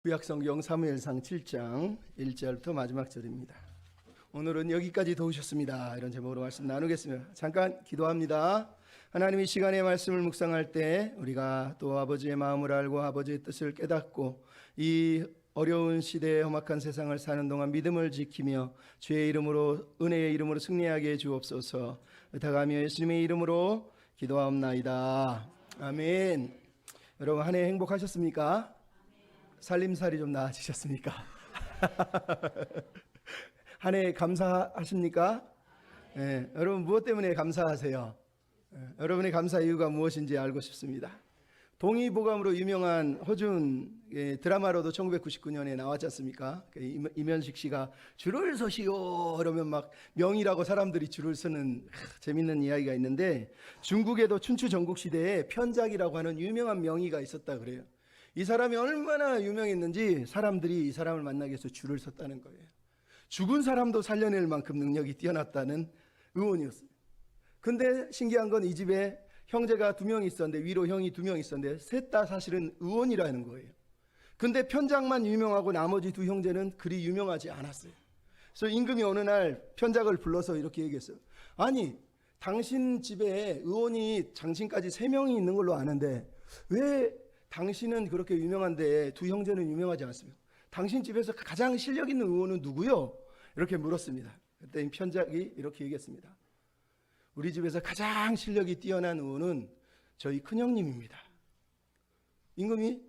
구약성경 사무엘상 7장 1절부터 마지막 절입니다. 오늘은 여기까지 도우셨습니다. 이런 제목으로 말씀 나누겠습니다. 잠깐 기도합니다. 하나님이 시간의 말씀을 묵상할 때 우리가 또 아버지의 마음을 알고 아버지의 뜻을 깨닫고 이 어려운 시대의 험악한 세상을 사는 동안 믿음을 지키며 주의 이름으로 은혜의 이름으로 승리하게 해 주옵소서. 의탁하며 예수님의 이름으로 기도하옵나이다. 아멘. 여러분 한 해 행복하셨습니까? 살림살이 좀 나아지셨습니까? 한 해 감사하십니까? 네, 여러분 무엇 때문에 감사하세요? 여러분의 감사 이유가 무엇인지 알고 싶습니다. 동의보감으로 유명한 허준 드라마로도 1999년에 나왔지 않습니까? 이면식 씨가 줄을 서시오 그러면 막 명이라고 사람들이 줄을 서는 재밌는 이야기가 있는데, 중국에도 춘추 전국시대에 편작이라고 하는 유명한 명의가 있었다 그래요. 이 사람이 얼마나 유명했는지 사람들이 이 사람을 만나기 위해서 줄을 섰다는 거예요. 죽은 사람도 살려낼 만큼 능력이 뛰어났다는 의원이었어요. 근데 신기한 건 이 집에 형제가 2명 있었는데, 위로 형이 2명 있었는데 셋 다 사실은 의원이라는 거예요. 근데 편작만 유명하고 나머지 2 형제는 그리 유명하지 않았어요. 그래서 임금이 어느 날 편작을 불러서 이렇게 얘기했어요. 아니, 당신 집에 의원이 당신까지 3명이 있는 걸로 아는데 왜 당신은 그렇게 유명한데 2 형제는 유명하지 않습니까? 당신 집에서 가장 실력 있는 의원은 누구요? 이렇게 물었습니다. 그때 편작이 이렇게 얘기했습니다. 우리 집에서 가장 실력이 뛰어난 의원은 저희 큰형님입니다. 임금이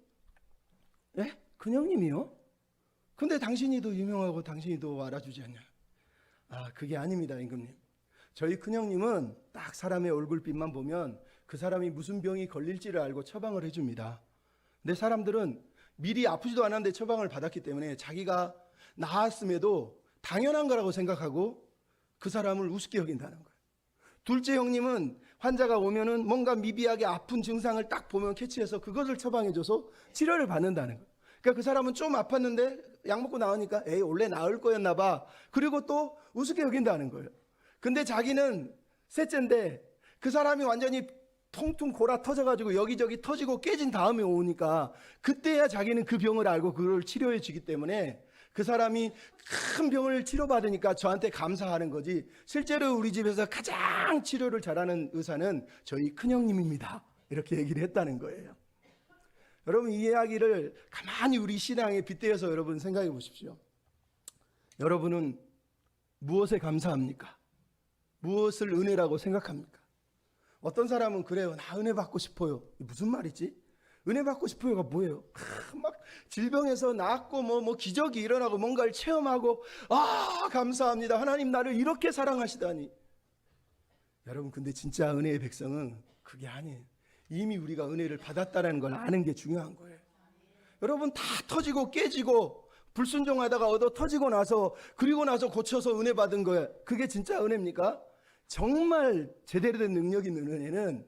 예? 큰형님이요? 근데 당신이 더 유명하고 당신이 더 알아주지 않냐? 아, 그게 아닙니다, 임금님. 저희 큰형님은 딱 사람의 얼굴빛만 보면 그 사람이 무슨 병이 걸릴지를 알고 처방을 해줍니다. 근데 사람들은 미리 아프지도 않았는데 처방을 받았기 때문에 자기가 나았음에도 당연한 거라고 생각하고 그 사람을 우습게 여긴다는 거예요. 둘째 형님은 환자가 오면은 뭔가 미비하게 아픈 증상을 딱 보면 캐치해서 그것을 처방해줘서 치료를 받는다는 거예요. 그러니까 그 사람은 좀 아팠는데 약 먹고 나오니까 에이 원래 나을 거였나 봐. 그리고 또 우습게 여긴다는 거예요. 근데 자기는 셋째인데 그 사람이 완전히 통통 골아 터져가지고 여기저기 터지고 깨진 다음에 오니까 그때야 자기는 그 병을 알고 그걸 치료해 주기 때문에 그 사람이 큰 병을 치료받으니까 저한테 감사하는 거지, 실제로 우리 집에서 가장 치료를 잘하는 의사는 저희 큰형님입니다. 이렇게 얘기를 했다는 거예요. 여러분 이 이야기를 가만히 우리 신앙에 빗대어서 여러분 생각해 보십시오. 여러분은 무엇에 감사합니까? 무엇을 은혜라고 생각합니까? 어떤 사람은 그래요. 나 은혜 받고 싶어요. 무슨 말이지? 은혜 받고 싶어요가 뭐예요? 막 질병에서 낫고 뭐 기적이 일어나고 뭔가를 체험하고 감사합니다. 하나님 나를 이렇게 사랑하시다니. 여러분 근데 진짜 은혜의 백성은 그게 아니에요. 이미 우리가 은혜를 받았다는 걸 아는 게 중요한 거예요. 여러분 다 터지고 깨지고 불순종하다가 얻어 터지고 나서 그리고 나서 고쳐서 은혜 받은 거예요. 그게 진짜 은혜입니까? 정말 제대로 된 능력 있는 은혜는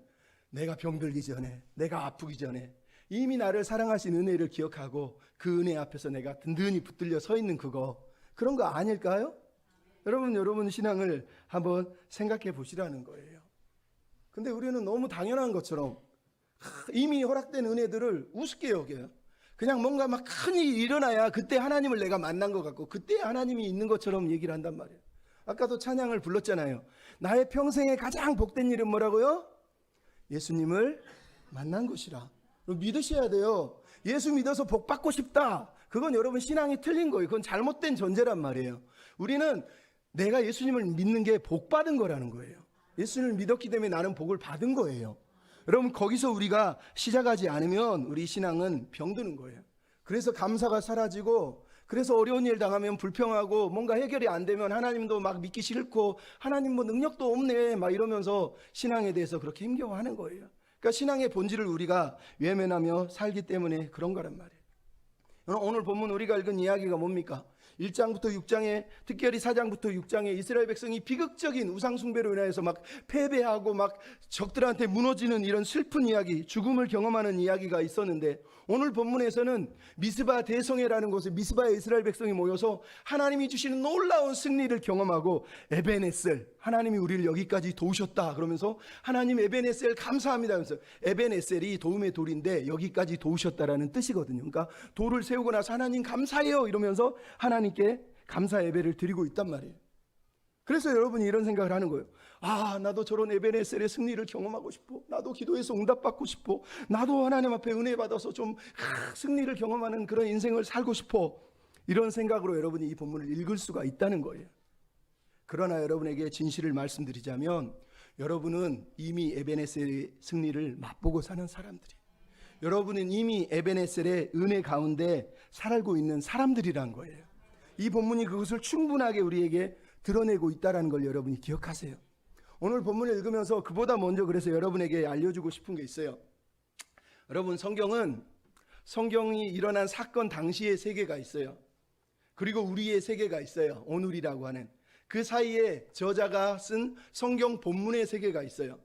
내가 병들기 전에, 내가 아프기 전에 이미 나를 사랑하신 은혜를 기억하고 그 은혜 앞에서 내가 든든히 붙들려 서 있는 그런 거 아닐까요? 여러분 신앙을 한번 생각해 보시라는 거예요. 근데 우리는 너무 당연한 것처럼 이미 허락된 은혜들을 우습게 여겨요. 그냥 뭔가 막 큰 일이 일어나야 그때 하나님을 내가 만난 것 같고 그때 하나님이 있는 것처럼 얘기를 한단 말이에요. 아까도 찬양을 불렀잖아요. 나의 평생에 가장 복된 일은 뭐라고요? 예수님을 만난 것이라. 믿으셔야 돼요. 예수 믿어서 복 받고 싶다. 그건 여러분 신앙이 틀린 거예요. 그건 잘못된 전제란 말이에요. 우리는 내가 예수님을 믿는 게 복 받은 거라는 거예요. 예수님을 믿었기 때문에 나는 복을 받은 거예요. 여러분 거기서 우리가 시작하지 않으면 우리 신앙은 병드는 거예요. 그래서 감사가 사라지고, 그래서 어려운 일 당하면 불평하고 뭔가 해결이 안 되면 하나님도 막 믿기 싫고 하나님 뭐 능력도 없네 막 이러면서 신앙에 대해서 그렇게 힘겨워하는 거예요. 그러니까 신앙의 본질을 우리가 외면하며 살기 때문에 그런 거란 말이에요. 오늘 본문 우리가 읽은 이야기가 뭡니까? 1장부터 6장에, 특별히 4장부터 6장에 이스라엘 백성이 비극적인 우상 숭배로 인해서 막 패배하고 막 적들한테 무너지는 이런 슬픈 이야기, 죽음을 경험하는 이야기가 있었는데, 오늘 본문에서는 미스바 대성회라는 곳에 미스바에 이스라엘 백성이 모여서 하나님이 주시는 놀라운 승리를 경험하고 에베네셀, 하나님이 우리를 여기까지 도우셨다 그러면서 하나님 에벤에셀 감사합니다 하면서, 에벤에셀이 도움의 돌인데 여기까지 도우셨다라는 뜻이거든요. 그러니까 돌을 세우고 나서 하나님 감사해요 이러면서 하나님께 감사 예배를 드리고 있단 말이에요. 그래서 여러분이 이런 생각을 하는 거예요. 아, 나도 저런 에벤에셀의 승리를 경험하고 싶어. 나도 기도해서 응답받고 싶어. 나도 하나님 앞에 은혜 받아서 좀 승리를 경험하는 그런 인생을 살고 싶어. 이런 생각으로 여러분이 이 본문을 읽을 수가 있다는 거예요. 그러나 여러분에게 진실을 말씀드리자면 여러분은 이미 에벤에셀의 승리를 맛보고 사는 사람들이에요. 여러분은 이미 에벤에셀의 은혜 가운데 살고 있는 사람들이란 거예요. 이 본문이 그것을 충분하게 우리에게 드러내고 있다는 걸 여러분이 기억하세요. 오늘 본문을 읽으면서 그보다 먼저 그래서 여러분에게 알려주고 싶은 게 있어요. 여러분, 성경이 일어난 사건 당시의 세계가 있어요. 그리고 우리의 세계가 있어요. 오늘이라고 하는 그 사이에 저자가 쓴 성경 본문의 세계가 있어요.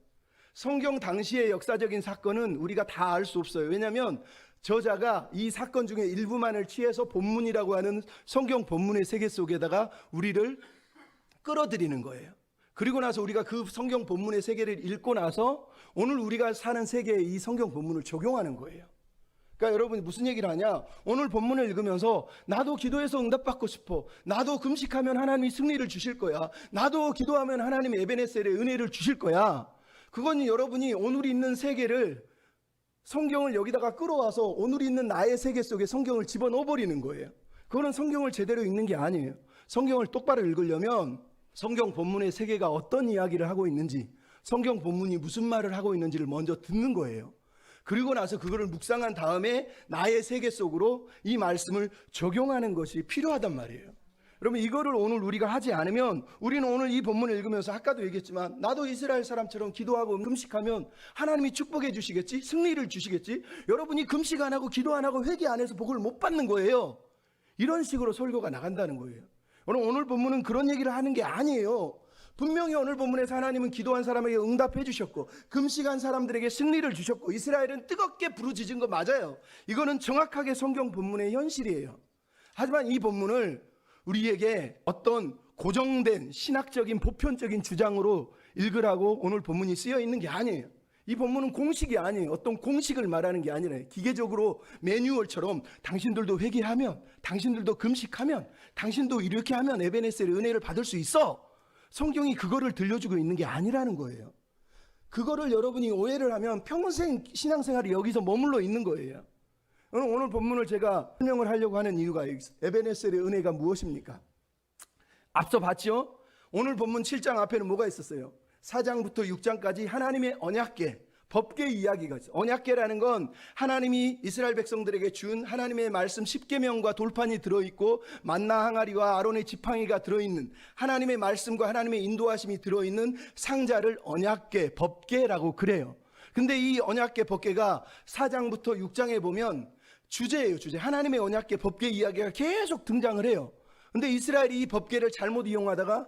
성경 당시의 역사적인 사건은 우리가 다 알 수 없어요. 왜냐하면 저자가 이 사건 중에 일부만을 취해서 본문이라고 하는 성경 본문의 세계 속에다가 우리를 끌어들이는 거예요. 그리고 나서 우리가 그 성경 본문의 세계를 읽고 나서 오늘 우리가 사는 세계에 이 성경 본문을 적용하는 거예요. 그러니까 여러분이 무슨 얘기를 하냐, 오늘 본문을 읽으면서 나도 기도해서 응답받고 싶어, 나도 금식하면 하나님이 승리를 주실 거야, 나도 기도하면 하나님이 에벤에셀의 은혜를 주실 거야. 그건 여러분이 오늘 있는 세계를, 성경을 여기다가 끌어와서 오늘 있는 나의 세계 속에 성경을 집어넣어 버리는 거예요. 그거는 성경을 제대로 읽는 게 아니에요. 성경을 똑바로 읽으려면 성경 본문의 세계가 어떤 이야기를 하고 있는지, 성경 본문이 무슨 말을 하고 있는지를 먼저 듣는 거예요. 그리고 나서 그거를 묵상한 다음에 나의 세계 속으로 이 말씀을 적용하는 것이 필요하단 말이에요. 여러분, 이거를 오늘 우리가 하지 않으면 우리는 오늘 이 본문을 읽으면서 아까도 얘기했지만 나도 이스라엘 사람처럼 기도하고 금식하면 하나님이 축복해 주시겠지, 승리를 주시겠지, 여러분이 금식 안 하고 기도 안 하고 회개 안 해서 복을 못 받는 거예요. 이런 식으로 설교가 나간다는 거예요. 오늘 본문은 그런 얘기를 하는 게 아니에요. 분명히 오늘 본문에서 하나님은 기도한 사람에게 응답해 주셨고 금식한 사람들에게 승리를 주셨고 이스라엘은 뜨겁게 부르짖은 거 맞아요. 이거는 정확하게 성경 본문의 현실이에요. 하지만 이 본문을 우리에게 어떤 고정된 신학적인 보편적인 주장으로 읽으라고 오늘 본문이 쓰여 있는 게 아니에요. 이 본문은 공식이 아니에요. 어떤 공식을 말하는 게 아니라 기계적으로 매뉴얼처럼 당신들도 회개하면, 당신들도 금식하면, 당신도 이렇게 하면 에벤에셀의 은혜를 받을 수 있어. 성경이 그거를 들려주고 있는 게 아니라는 거예요. 그거를 여러분이 오해를 하면 평생 신앙생활이 여기서 머물러 있는 거예요. 오늘 본문을 제가 설명을 하려고 하는 이유가 에벤에셀의 은혜가 무엇입니까? 앞서 봤죠? 오늘 본문 7장 앞에는 뭐가 있었어요? 4장부터 6장까지 하나님의 언약궤, 법궤 이야기가 있어요. 언약궤라는 건 하나님이 이스라엘 백성들에게 준 하나님의 말씀 10계명과 돌판이 들어있고 만나 항아리와 아론의 지팡이가 들어있는 하나님의 말씀과 하나님의 인도하심이 들어있는 상자를 언약궤, 법궤라고 그래요. 근데 이 언약궤, 법궤가 4장부터 6장에 보면 주제예요. 주제. 하나님의 언약궤, 법궤 이야기가 계속 등장을 해요. 근데 이스라엘이 이 법궤를 잘못 이용하다가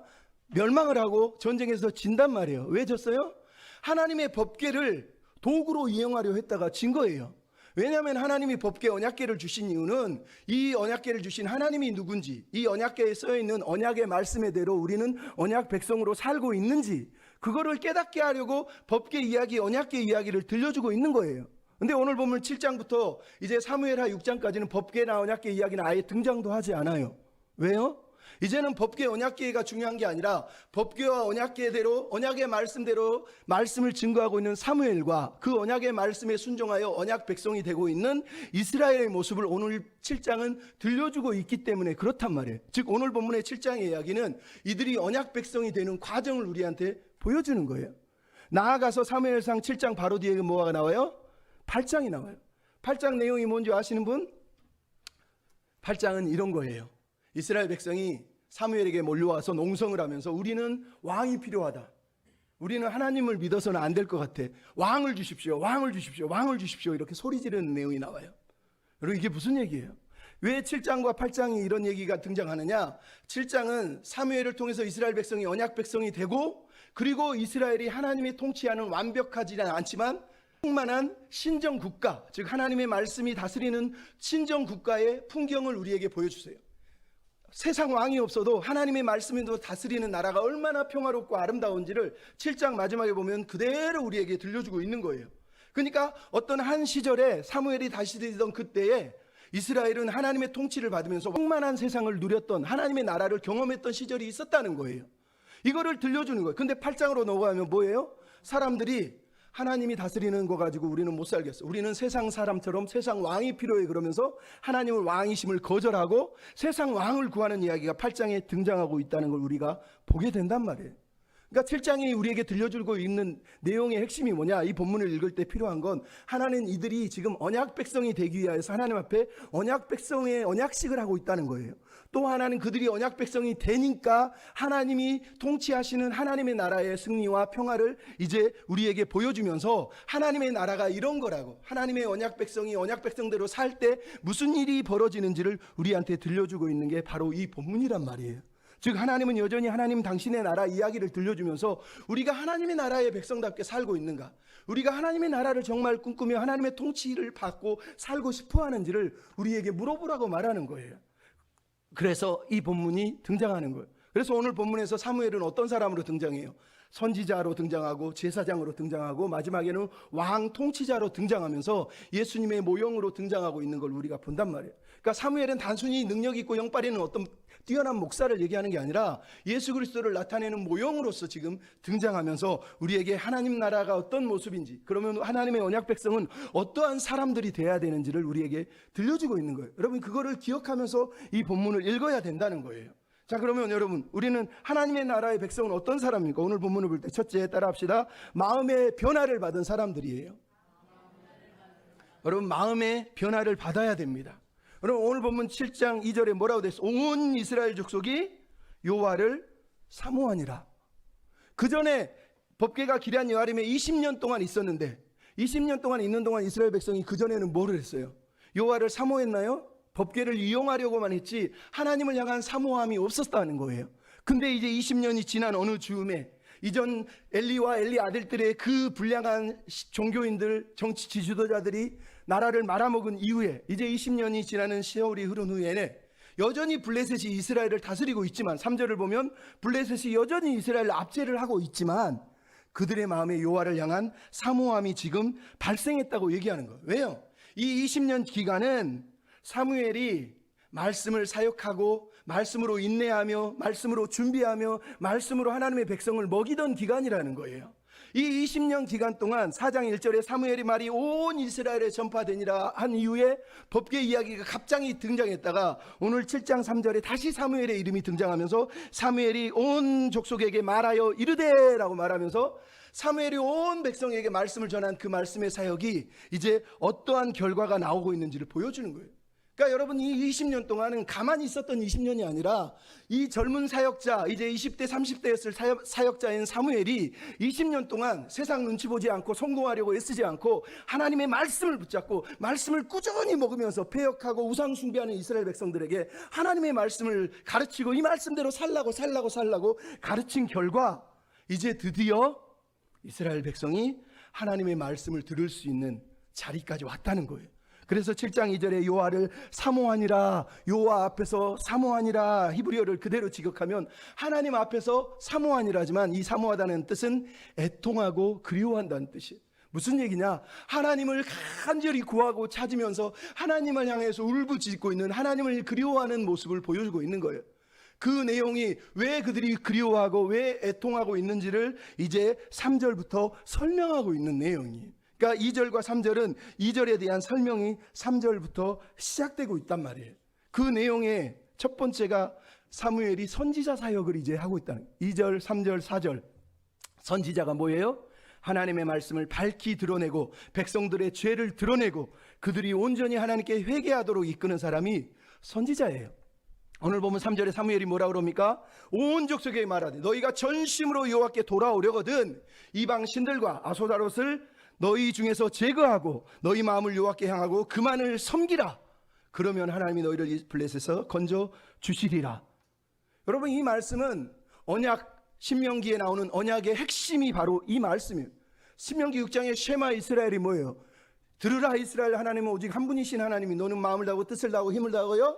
멸망을 하고 전쟁에서 진단 말이에요. 왜 졌어요? 하나님의 법궤를 도구로 이용하려 했다가 진 거예요. 왜냐하면 하나님이 법궤 언약궤를 주신 이유는 이 언약궤를 주신 하나님이 누군지, 이 언약궤에 써있는 언약의 말씀에대로 우리는 언약 백성으로 살고 있는지 그거를 깨닫게 하려고 법궤 이야기, 언약궤 이야기를 들려주고 있는 거예요. 근데 오늘 보면 7장부터 이제 사무엘하 6장까지는 법궤나 언약궤 이야기는 아예 등장도 하지 않아요. 왜요? 이제는 법궤 언약궤가 중요한 게 아니라 법궤와 언약궤대로, 언약의 말씀대로 말씀을 증거하고 있는 사무엘과 그 언약의 말씀에 순종하여 언약 백성이 되고 있는 이스라엘의 모습을 오늘 7장은 들려주고 있기 때문에 그렇단 말이에요. 즉 오늘 본문의 7장의 이야기는 이들이 언약 백성이 되는 과정을 우리한테 보여주는 거예요. 나아가서 사무엘상 7장 바로 뒤에 뭐가 나와요? 8장이 나와요. 8장 내용이 뭔지 아시는 분? 8장은 이런 거예요. 이스라엘 백성이 사무엘에게 몰려와서 농성을 하면서 우리는 왕이 필요하다. 우리는 하나님을 믿어서는 안 될 것 같아. 왕을 주십시오. 왕을 주십시오. 왕을 주십시오. 이렇게 소리 지르는 내용이 나와요. 여러분, 이게 무슨 얘기예요? 왜 7장과 8장이 이런 얘기가 등장하느냐? 7장은 사무엘을 통해서 이스라엘 백성이 언약 백성이 되고 그리고 이스라엘이 하나님이 통치하는 완벽하지는 않지만 충만한 신정국가, 즉 하나님의 말씀이 다스리는 신정국가의 풍경을 우리에게 보여주세요. 세상 왕이 없어도 하나님의 말씀으로 다스리는 나라가 얼마나 평화롭고 아름다운지를 7장 마지막에 보면 그대로 우리에게 들려주고 있는 거예요. 그러니까 어떤 한 시절에 사무엘이 다스리던 그때에 이스라엘은 하나님의 통치를 받으면서 충만한 세상을 누렸던 하나님의 나라를 경험했던 시절이 있었다는 거예요. 이거를 들려주는 거예요. 근데 8장으로 넘어가면 뭐예요? 사람들이 하나님이 다스리는 거 가지고 우리는 못 살겠어. 우리는 세상 사람처럼 세상 왕이 필요해. 그러면서 하나님을 왕이심을 거절하고 세상 왕을 구하는 이야기가 8장에 등장하고 있다는 걸 우리가 보게 된단 말이에요. 그러니까 7장이 우리에게 들려주고 있는 내용의 핵심이 뭐냐? 이 본문을 읽을 때 필요한 건 하나는 이들이 지금 언약 백성이 되기 위해서 하나님 앞에 언약 백성의 언약식을 하고 있다는 거예요. 또 하나는 그들이 언약 백성이 되니까 하나님이 통치하시는 하나님의 나라의 승리와 평화를 이제 우리에게 보여주면서 하나님의 나라가 이런 거라고, 하나님의 언약 백성이 언약 백성대로 살 때 무슨 일이 벌어지는지를 우리한테 들려주고 있는 게 바로 이 본문이란 말이에요. 즉 하나님은 여전히 하나님 당신의 나라 이야기를 들려주면서 우리가 하나님의 나라의 백성답게 살고 있는가, 우리가 하나님의 나라를 정말 꿈꾸며 하나님의 통치를 받고 살고 싶어 하는지를 우리에게 물어보라고 말하는 거예요. 그래서 이 본문이 등장하는 거예요. 그래서 오늘 본문에서 사무엘은 어떤 사람으로 등장해요? 선지자로 등장하고 제사장으로 등장하고 마지막에는 왕 통치자로 등장하면서 예수님의 모형으로 등장하고 있는 걸 우리가 본단 말이에요. 그러니까 사무엘은 단순히 능력 있고 영빨 있는 어떤 뛰어난 목사를 얘기하는 게 아니라 예수 그리스도를 나타내는 모형으로서 지금 등장하면서 우리에게 하나님 나라가 어떤 모습인지, 그러면 하나님의 언약 백성은 어떠한 사람들이 돼야 되는지를 우리에게 들려주고 있는 거예요. 여러분 그거를 기억하면서 이 본문을 읽어야 된다는 거예요. 자, 그러면 여러분 우리는 하나님의 나라의 백성은 어떤 사람입니까? 오늘 본문을 볼 때 첫째 따라합시다. 마음의 변화를 받은 사람들이에요. 여러분 마음의 변화를 받아야 됩니다. 여러분 오늘 본문 7장 2절에 뭐라고 됐어? 온 이스라엘 족속이 여호와를 사모하니라. 그 전에 법궤가 기럇 여아림에 20년 동안 있었는데 20년 동안 있는 동안 이스라엘 백성이 그 전에는 뭐를 했어요? 여호와를 사모했나요? 법궤를 이용하려고만 했지 하나님을 향한 사모함이 없었다는 거예요. 근데 이제 20년이 지난 어느 즈음에 이전 엘리와 엘리 아들들의 그 불량한 종교인들, 정치 지도자들이 나라를 말아먹은 이후에 이제 20년이 지나는 세월이 흐른 후에는 여전히 블레셋이 이스라엘을 다스리고 있지만 3절을 보면 블레셋이 여전히 이스라엘을 압제를 하고 있지만 그들의 마음에 여호와를 향한 사모함이 지금 발생했다고 얘기하는 거예요. 왜요? 이 20년 기간은 사무엘이 말씀을 사역하고 말씀으로 인내하며 말씀으로 준비하며 말씀으로 하나님의 백성을 먹이던 기간이라는 거예요. 이 20년 기간 동안 4장 1절에 사무엘의 말이 온 이스라엘에 전파되니라 한 이후에 법궤 이야기가 갑자기 등장했다가 오늘 7장 3절에 다시 사무엘의 이름이 등장하면서 사무엘이 온 족속에게 말하여 이르되라고 말하면서 사무엘이 온 백성에게 말씀을 전한 그 말씀의 사역이 이제 어떠한 결과가 나오고 있는지를 보여주는 거예요. 그러니까 여러분 이 20년 동안은 가만히 있었던 20년이 아니라 이 젊은 사역자, 이제 20대 30대였을 사역자인 사무엘이 20년 동안 세상 눈치 보지 않고 성공하려고 애쓰지 않고 하나님의 말씀을 붙잡고 말씀을 꾸준히 먹으면서 패역하고 우상 숭배하는 이스라엘 백성들에게 하나님의 말씀을 가르치고 이 말씀대로 살라고 가르친 결과 이제 드디어 이스라엘 백성이 하나님의 말씀을 들을 수 있는 자리까지 왔다는 거예요. 그래서 7장 2절에 여호와를 사모하니라, 여호와 앞에서 사모하니라, 히브리어를 그대로 직역하면 하나님 앞에서 사모하니라지만 이 사모하다는 뜻은 애통하고 그리워한다는 뜻이에요. 무슨 얘기냐? 하나님을 간절히 구하고 찾으면서 하나님을 향해서 울부짖고 있는, 하나님을 그리워하는 모습을 보여주고 있는 거예요. 그 내용이 왜 그들이 그리워하고 왜 애통하고 있는지를 이제 3절부터 설명하고 있는 내용이에요. 그러니까 2절과 3절은 2절에 대한 설명이 3절부터 시작되고 있단 말이에요. 그 내용의 첫 번째가 사무엘이 선지자 사역을 이제 하고 있다는 거예요. 2절, 3절, 4절. 선지자가 뭐예요? 하나님의 말씀을 밝히 드러내고 백성들의 죄를 드러내고 그들이 온전히 하나님께 회개하도록 이끄는 사람이 선지자예요. 오늘 보면 3절에 사무엘이 뭐라 그럽니까? 온 족속에게 말하되 너희가 전심으로 여호와께 돌아오려거든 이방 신들과 아소다롯을 너희 중에서 제거하고 너희 마음을 여호와께 향하고 그만을 섬기라. 그러면 하나님이 너희를 블레셋에서 건져 주시리라. 여러분 이 말씀은 언약 신명기에 나오는 언약의 핵심이 바로 이 말씀이에요. 신명기 6장의 쉐마 이스라엘이 뭐예요? 들으라 이스라엘, 하나님은 오직 한 분이신 하나님이 너는 마음을 다하고 뜻을 다하고 힘을 다하고요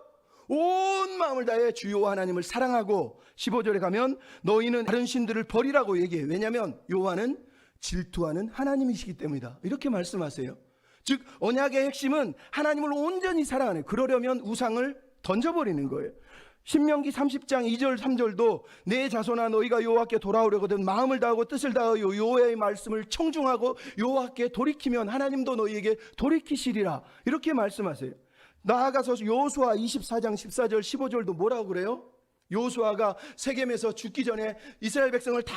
온 마음을 다해 주 여호와 하나님을 사랑하고 15절에 가면 너희는 다른 신들을 버리라고 얘기해요. 왜냐하면 여호와는 질투하는 하나님이시기 때문이다. 이렇게 말씀하세요. 즉 언약의 핵심은 하나님을 온전히 사랑하는, 그러려면 우상을 던져버리는 거예요. 신명기 30장 2절 3절도 내 자손아 너희가 여호와께 돌아오려거든 마음을 다하고 뜻을 다하여 여호와의 말씀을 청중하고 여호와께 돌이키면 하나님도 너희에게 돌이키시리라, 이렇게 말씀하세요. 나아가서 여호수아 24장 14절 15절도 뭐라고 그래요? 여호수아가 세겜에서 죽기 전에 이스라엘 백성을 다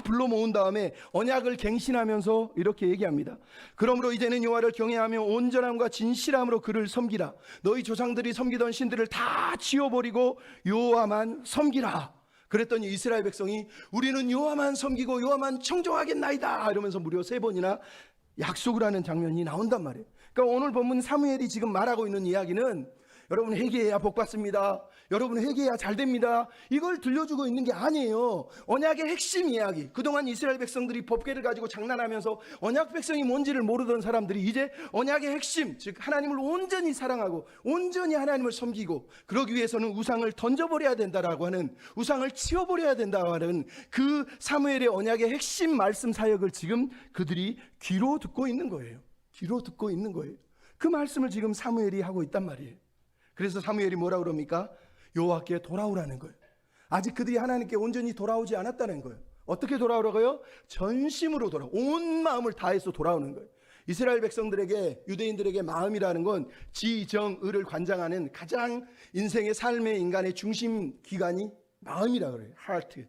불러 모은 다음에 언약을 갱신하면서 이렇게 얘기합니다. 그러므로 이제는 여호와를 경외하며 온전함과 진실함으로 그를 섬기라. 너희 조상들이 섬기던 신들을 다 치워버리고 여호와만 섬기라. 그랬더니 이스라엘 백성이 우리는 여호와만 섬기고 여호와만 청종하겠나이다 이러면서 무려 3번이나 약속을 하는 장면이 나온단 말이에요. 그러니까 오늘 본문 사무엘이 지금 말하고 있는 이야기는 여러분 회개해야 복 받습니다, 여러분 회개해야 잘 됩니다, 이걸 들려주고 있는 게 아니에요. 언약의 핵심 이야기. 그동안 이스라엘 백성들이 법궤를 가지고 장난하면서 언약 백성이 뭔지를 모르던 사람들이 이제 언약의 핵심, 즉 하나님을 온전히 사랑하고 온전히 하나님을 섬기고 그러기 위해서는 우상을 던져버려야 된다라고 하는, 우상을 치워버려야 된다고 하는 그 사무엘의 언약의 핵심 말씀 사역을 지금 그들이 귀로 듣고 있는 거예요. 귀로 듣고 있는 거예요. 그 말씀을 지금 사무엘이 하고 있단 말이에요. 그래서 사무엘이 뭐라 그럽니까? 여호와께 돌아오라는 거예요. 아직 그들이 하나님께 온전히 돌아오지 않았다는 거예요. 어떻게 돌아오라고요? 전심으로 돌아오, 온 마음을 다해서 돌아오는 거예요. 이스라엘 백성들에게, 유대인들에게 마음이라는 건 지, 정, 의를 관장하는 가장 인생의 삶의 인간의 중심 기관이 마음이라 그래요. 하트.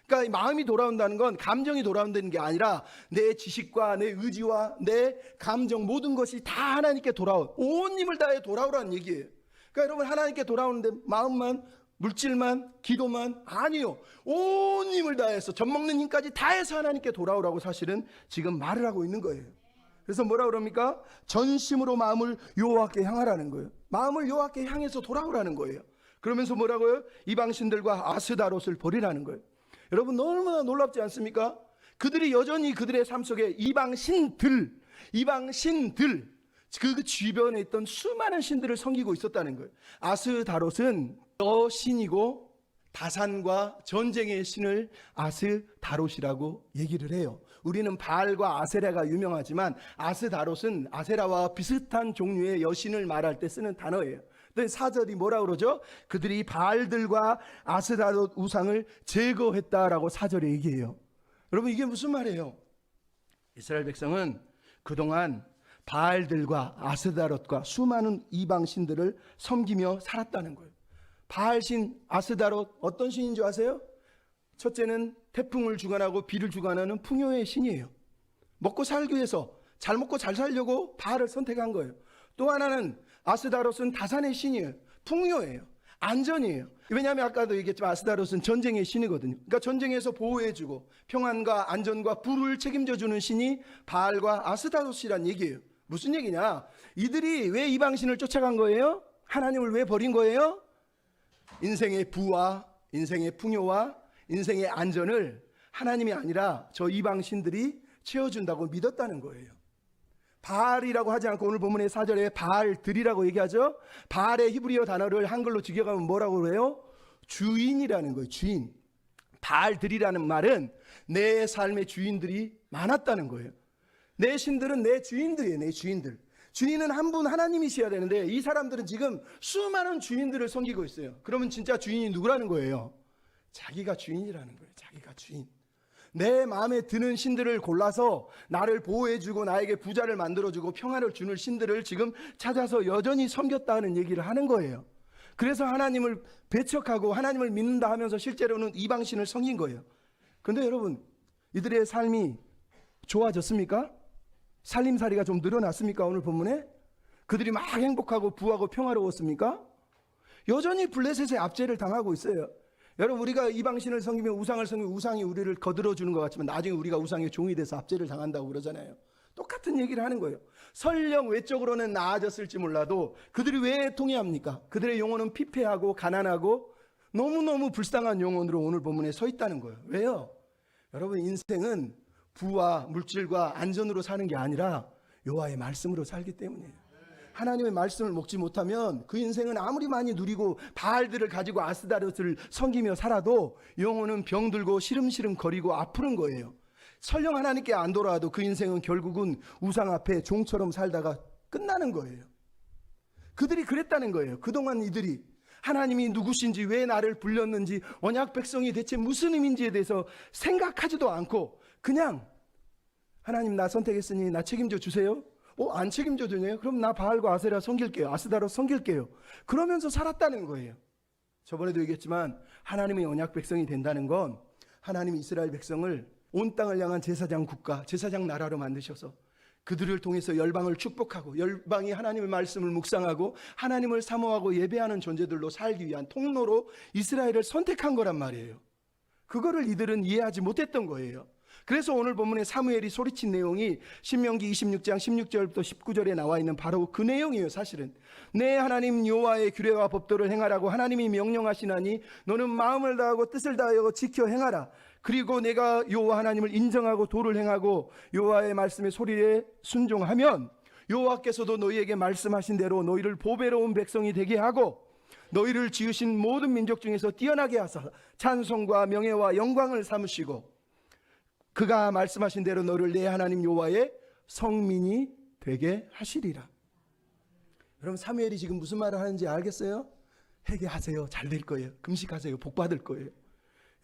그러니까 마음이 돌아온다는 건 감정이 돌아온다는 게 아니라 내 지식과 내 의지와 내 감정 모든 것이 다 하나님께 돌아온, 온 힘을 다해 돌아오라는 얘기예요. 그러니까 여러분 하나님께 돌아오는데 마음만, 물질만, 기도만 아니요, 온 힘을 다해서 젖먹는 힘까지 다해서 하나님께 돌아오라고 사실은 지금 말을 하고 있는 거예요. 그래서 뭐라 그럽니까? 전심으로 마음을 여호와께 향하라는 거예요. 마음을 여호와께 향해서 돌아오라는 거예요. 그러면서 뭐라고요? 이방신들과 아스다롯을 버리라는 거예요. 여러분 얼마나 놀랍지 않습니까? 그들이 여전히 그들의 삶 속에 이방신들 그 주변에 있던 수많은 신들을 섬기고 있었다는 거예요. 아스다롯은 여신이고 다산과 전쟁의 신을 아스다롯이라고 얘기를 해요. 우리는 바알과 아세라가 유명하지만 아스다롯은 아세라와 비슷한 종류의 여신을 말할 때 쓰는 단어예요. 4절이 뭐라 그러죠? 그들이 바알들과 아스다롯 우상을 제거했다라고 4절에 얘기해요. 여러분 이게 무슨 말이에요? 이스라엘 백성은 그동안 바알들과 아스다롯과 수많은 이방 신들을 섬기며 살았다는 거예요. 바알신, 아스다롯 어떤 신인 줄 아세요? 첫째는 태풍을 주관하고 비를 주관하는 풍요의 신이에요. 먹고 살기 위해서, 잘 먹고 잘 살려고 바알을 선택한 거예요. 또 하나는 아스다롯은 다산의 신이에요. 풍요예요. 안전이에요. 왜냐하면 아까도 얘기했지만 아스다롯은 전쟁의 신이거든요. 그러니까 전쟁에서 보호해주고 평안과 안전과 부를 책임져주는 신이 바알과 아스다롯이란 얘기예요. 무슨 얘기냐? 이들이 왜 이방신을 쫓아간 거예요? 하나님을 왜 버린 거예요? 인생의 부와 인생의 풍요와 인생의 안전을 하나님이 아니라 저 이방신들이 채워준다고 믿었다는 거예요. 바알이라고 하지 않고 오늘 본문의 4절에 바알들이라고 얘기하죠. 바알의 히브리어 단어를 한글로 직역하면 뭐라고 해요? 주인이라는 거예요. 주인. 바알들이라는 말은 내 삶의 주인들이 많았다는 거예요. 내 신들은 내 주인들이에요. 내 주인들. 주인은 한 분 하나님이셔야 되는데 이 사람들은 지금 수많은 주인들을 섬기고 있어요. 그러면 진짜 주인이 누구라는 거예요? 자기가 주인이라는 거예요. 자기가 주인. 내 마음에 드는 신들을 골라서 나를 보호해주고 나에게 부자를 만들어주고 평안을 주는 신들을 지금 찾아서 여전히 섬겼다는 얘기를 하는 거예요. 그래서 하나님을 배척하고 하나님을 믿는다 하면서 실제로는 이방신을 섬긴 거예요. 그런데 여러분 이들의 삶이 좋아졌습니까? 살림살이가 좀 늘어났습니까? 오늘 본문에 그들이 막 행복하고 부하고 평화로웠습니까? 여전히 블레셋의 압제를 당하고 있어요. 여러분 우리가 이방신을 섬기며 우상을 섬기면 우상이 우리를 거들어주는 것 같지만 나중에 우리가 우상의 종이 돼서 압제를 당한다고 그러잖아요. 똑같은 얘기를 하는 거예요. 설령 외적으로는 나아졌을지 몰라도 그들이 왜 통해합니까? 그들의 영혼은 피폐하고 가난하고 너무너무 불쌍한 영혼으로 오늘 본문에 서 있다는 거예요. 왜요? 여러분 인생은 부와 물질과 안전으로 사는 게 아니라 여호와의 말씀으로 살기 때문이에요. 하나님의 말씀을 먹지 못하면 그 인생은 아무리 많이 누리고 바알들을 가지고 아스다롯을 섬기며 살아도 영혼은 병들고 시름시름 거리고 아프는 거예요. 설령 하나님께 안 돌아와도 그 인생은 결국은 우상 앞에 종처럼 살다가 끝나는 거예요. 그들이 그랬다는 거예요. 그동안 이들이 하나님이 누구신지, 왜 나를 불렀는지, 언약 백성이 대체 무슨 의미인지에 대해서 생각하지도 않고 그냥 하나님 나 선택했으니 나 책임져 주세요. 안 책임져 주네요. 그럼 나 바알과 아세라 섬길게요. 아스다롯 섬길게요. 그러면서 살았다는 거예요. 저번에도 얘기했지만 하나님의 언약 백성이 된다는 건 하나님이 이스라엘 백성을 온 땅을 향한 제사장 국가, 제사장 나라로 만드셔서 그들을 통해서 열방을 축복하고 열방이 하나님의 말씀을 묵상하고 하나님을 사모하고 예배하는 존재들로 살기 위한 통로로 이스라엘을 선택한 거란 말이에요. 그거를 이들은 이해하지 못했던 거예요. 그래서 오늘 본문에 사무엘이 소리친 내용이 신명기 26장 16절부터 19절에 나와 있는 바로 그 내용이에요. 사실은 내 하나님 여호와의 규례와 법도를 행하라고 하나님이 명령하시나니 너는 마음을 다하고 뜻을 다하여 지켜 행하라. 그리고 내가 여호와 하나님을 인정하고 도를 행하고 여호와의 말씀의 소리에 순종하면 여호와께서도 너희에게 말씀하신 대로 너희를 보배로운 백성이 되게 하고 너희를 지으신 모든 민족 중에서 뛰어나게 하사 찬송과 명예와 영광을 삼으시고 그가 말씀하신 대로 너를 내 하나님 여호와의 성민이 되게 하시리라. 여러분 사무엘이 지금 무슨 말을 하는지 알겠어요? 회개하세요. 잘 될 거예요. 금식하세요. 복 받을 거예요.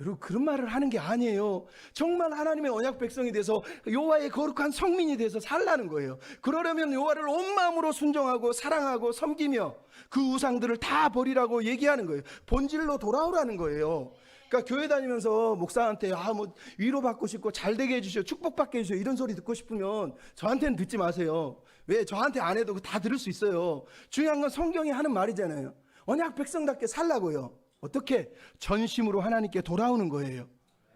여러분 그런 말을 하는 게 아니에요. 정말 하나님의 언약 백성이 돼서 여호와의 거룩한 성민이 돼서 살라는 거예요. 그러려면 여호와를 온 마음으로 순종하고 사랑하고 섬기며 그 우상들을 다 버리라고 얘기하는 거예요. 본질로 돌아오라는 거예요. 그러니까 교회 다니면서 목사한테 뭐 위로받고 싶고 잘되게 해주셔, 축복받게 해주셔 이런 소리 듣고 싶으면 저한테는 듣지 마세요. 왜? 저한테 안 해도 다 들을 수 있어요. 중요한 건 성경이 하는 말이잖아요. 언약 백성답게 살라고요. 어떻게? 전심으로 하나님께 돌아오는 거예요.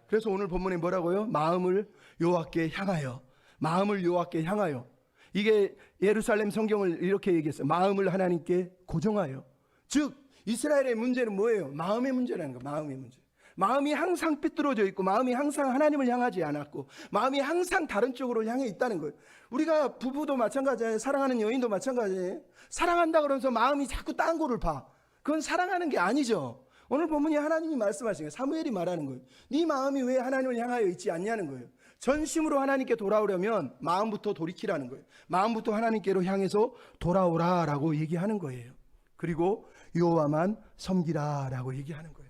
그래서 오늘 본문에 뭐라고요? 마음을 여호와께 향하여, 마음을 여호와께 향하여. 이게 예루살렘 성경을 이렇게 얘기했어요. 마음을 하나님께 고정하여. 즉 이스라엘의 문제는 뭐예요? 마음의 문제라는 거예요. 마음의 문제. 마음이 항상 삐뚤어져 있고 마음이 항상 하나님을 향하지 않았고 마음이 항상 다른 쪽으로 향해 있다는 거예요. 우리가 부부도 마찬가지예요. 사랑하는 여인도 마찬가지예요. 사랑한다 그러면서 마음이 자꾸 딴 거를 봐. 그건 사랑하는 게 아니죠. 오늘 본문이 하나님이 말씀하신 거예요. 사무엘이 말하는 거예요. 네 마음이 왜 하나님을 향하여 있지 않냐는 거예요. 전심으로 하나님께 돌아오려면 마음부터 돌이키라는 거예요. 마음부터 하나님께로 향해서 돌아오라라고 얘기하는 거예요. 그리고 여호와만 섬기라라고 얘기하는 거예요.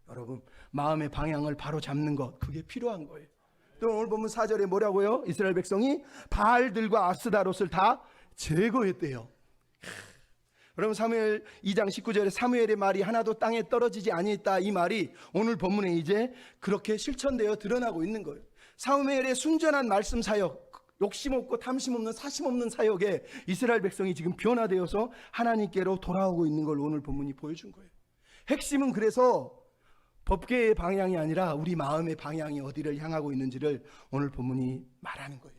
여러분 마음의 방향을 바로 잡는 것, 그게 필요한 거예요. 또 오늘 보면 4절에 뭐라고요? 이스라엘 백성이 바알들과 아스다롯을 다 제거했대요. 여러분 사무엘 2장 19절에 사무엘의 말이 하나도 땅에 떨어지지 아니했다, 이 말이 오늘 본문에 이제 그렇게 실천되어 드러나고 있는 거예요. 사무엘의 순전한 말씀 사역, 욕심 없고 탐심 없는 사심 없는 사역에 이스라엘 백성이 지금 변화되어서 하나님께로 돌아오고 있는 걸 오늘 본문이 보여준 거예요. 핵심은 그래서 법계의 방향이 아니라 우리 마음의 방향이 어디를 향하고 있는지를 오늘 본문이 말하는 거예요.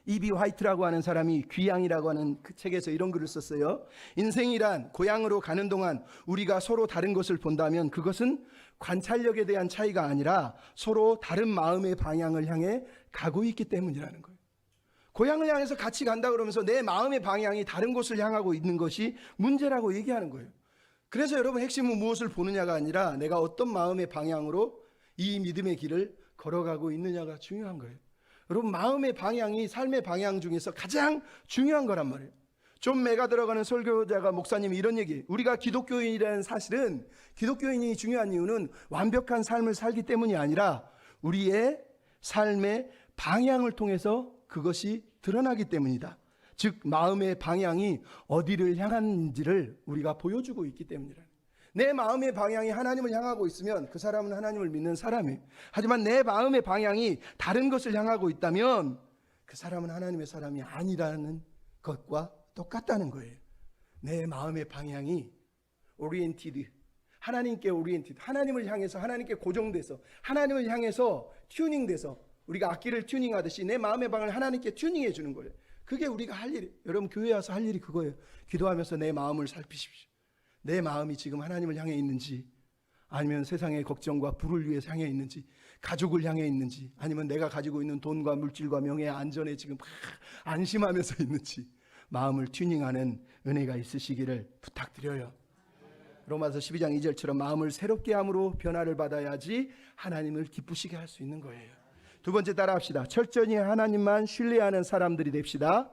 이비 화이트라고 하는 사람이 귀향이라고 하는 그 책에서 이런 글을 썼어요. 인생이란 고향으로 가는 동안 우리가 서로 다른 것을 본다면 그것은 관찰력에 대한 차이가 아니라 서로 다른 마음의 방향을 향해 가고 있기 때문이라는 거예요. 고향을 향해서 같이 간다 그러면서 내 마음의 방향이 다른 곳을 향하고 있는 것이 문제라고 얘기하는 거예요. 그래서 여러분 핵심은 무엇을 보느냐가 아니라 내가 어떤 마음의 방향으로 이 믿음의 길을 걸어가고 있느냐가 중요한 거예요. 여러분 마음의 방향이 삶의 방향 중에서 가장 중요한 거란 말이에요. 존 맥가 들어가는 설교자가 목사님이 이런 얘기, 우리가 기독교인이라는 사실은, 기독교인이 중요한 이유는 완벽한 삶을 살기 때문이 아니라 우리의 삶의 방향을 통해서 그것이 드러나기 때문이다. 즉 마음의 방향이 어디를 향하는지를 우리가 보여주고 있기 때문이라. 내 마음의 방향이 하나님을 향하고 있으면 그 사람은 하나님을 믿는 사람이에요. 하지만 내 마음의 방향이 다른 것을 향하고 있다면 그 사람은 하나님의 사람이 아니라는 것과 똑같다는 거예요. 내 마음의 방향이 오리엔티드, 하나님께 오리엔티드, 하나님을 향해서 하나님께 고정돼서 하나님을 향해서 튜닝돼서 우리가 악기를 튜닝하듯이 내 마음의 방향을 하나님께 튜닝해 주는 거예요. 그게 우리가 할 일이, 여러분 교회 와서 할 일이 그거예요. 기도하면서 내 마음을 살피십시오. 내 마음이 지금 하나님을 향해 있는지, 아니면 세상의 걱정과 불을 위해서 향해 있는지, 가족을 향해 있는지, 아니면 내가 가지고 있는 돈과 물질과 명예, 안전에 지금 안심하면서 있는지, 마음을 튜닝하는 은혜가 있으시기를 부탁드려요. 로마서 12장 2절처럼 마음을 새롭게 함으로 변화를 받아야지 하나님을 기쁘시게 할 수 있는 거예요. 두 번째 따라 합시다. 철저히 하나님만 신뢰하는 사람들이 됩시다.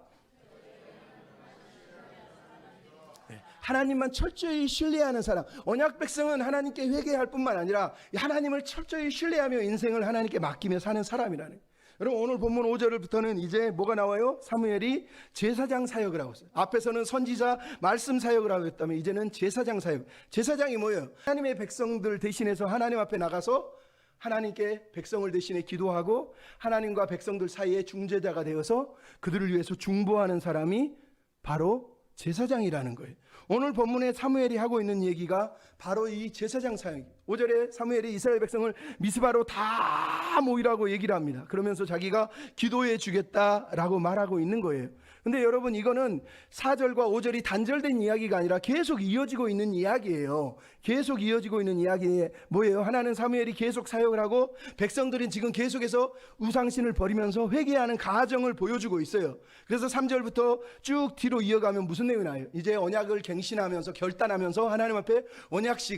하나님만 철저히 신뢰하는 사람. 언약 백성은 하나님께 회개할 뿐만 아니라 하나님을 철저히 신뢰하며 인생을 하나님께 맡기며 사는 사람이라는 거예요. 여러분 오늘 본문 5절부터는 이제 뭐가 나와요? 사무엘이 제사장 사역을 하고 있어요. 앞에서는 선지자 말씀 사역을 하고 있다면 이제는 제사장 사역. 제사장이 뭐예요? 하나님의 백성들 대신해서 하나님 앞에 나가서 하나님께 백성을 대신해 기도하고 하나님과 백성들 사이에 중재자가 되어서 그들을 위해서 중보하는 사람이 바로 제사장이라는 거예요. 오늘 본문에 사무엘이 하고 있는 얘기가 바로 이 제사장 사역. 5절에 사무엘이 이스라엘 백성을 미스바로 다 모이라고 얘기를 합니다. 그러면서 자기가 기도해 주겠다라고 말하고 있는 거예요. 근데 여러분 이거는 4절과 5절이 단절된 이야기가 아니라 계속 이어지고 있는 이야기예요. 계속 이어지고 있는 이야기에 뭐예요? 하나는 사무엘이 계속 사역을 하고 백성들은 지금 계속해서 우상신을 버리면서 회개하는 가정을 보여주고 있어요. 그래서 3절부터 쭉 뒤로 이어가면 무슨 내용이 나요? 이제 언약을 갱신하면서 결단하면서 하나님 앞에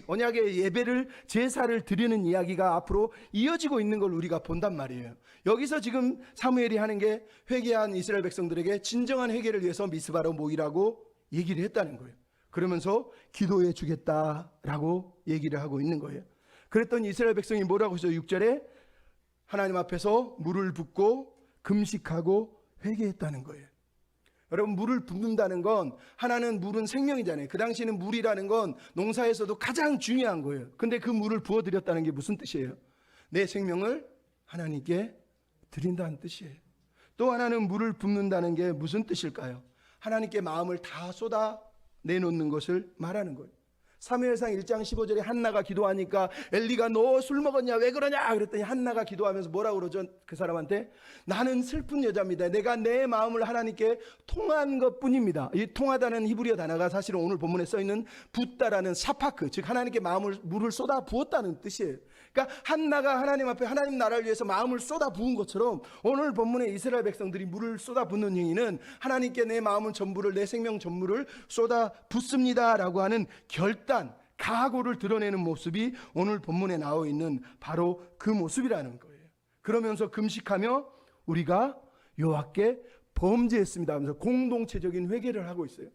언약의 예배를 제사를 드리는 이야기가 앞으로 이어지고 있는 걸 우리가 본단 말이에요. 여기서 지금 사무엘이 하는 게 회개한 이스라엘 백성들에게 진정한 회개를 위해서 미스바로 모이라고 얘기를 했다는 거예요. 그러면서 기도해 주겠다라고 얘기를 하고 있는 거예요. 그랬더니 이스라엘 백성이 뭐라고 했어요? 6절에 하나님 앞에서 물을 붓고 금식하고 회개했다는 거예요. 여러분 물을 붓는다는 건 하나는 물은 생명이잖아요. 그 당시에는 물이라는 건 농사에서도 가장 중요한 거예요. 근데 그 물을 부어드렸다는 게 무슨 뜻이에요? 내 생명을 하나님께 드린다는 뜻이에요. 또 하나는 물을 붓는다는 게 무슨 뜻일까요? 하나님께 마음을 다 쏟아 내놓는 것을 말하는 거예요. 사무엘상 1장 15절에 한나가 기도하니까 엘리가 너 술 먹었냐 왜 그러냐 그랬더니 한나가 기도하면서 뭐라고 그러죠? 그 사람한테 나는 슬픈 여자입니다. 내가 내 마음을 하나님께 통한 것뿐입니다. 이 통하다는 히브리어 단어가 사실은 오늘 본문에 써있는 붓다라는 사파크, 즉 하나님께 물을 쏟아 부었다는 뜻이에요. 그러니까 한나가 하나님 앞에 하나님 나라를 위해서 마음을 쏟아 부은 것처럼 오늘 본문에 이스라엘 백성들이 물을 쏟아 붓는 행위는 하나님께 내 마음을 전부를 내 생명 전부를 쏟아 붓습니다라고 하는 결단, 각오를 드러내는 모습이 오늘 본문에 나와 있는 바로 그 모습이라는 거예요. 그러면서 금식하며 우리가 여호와께 범죄했습니다 하면서 공동체적인 회개를 하고 있어요.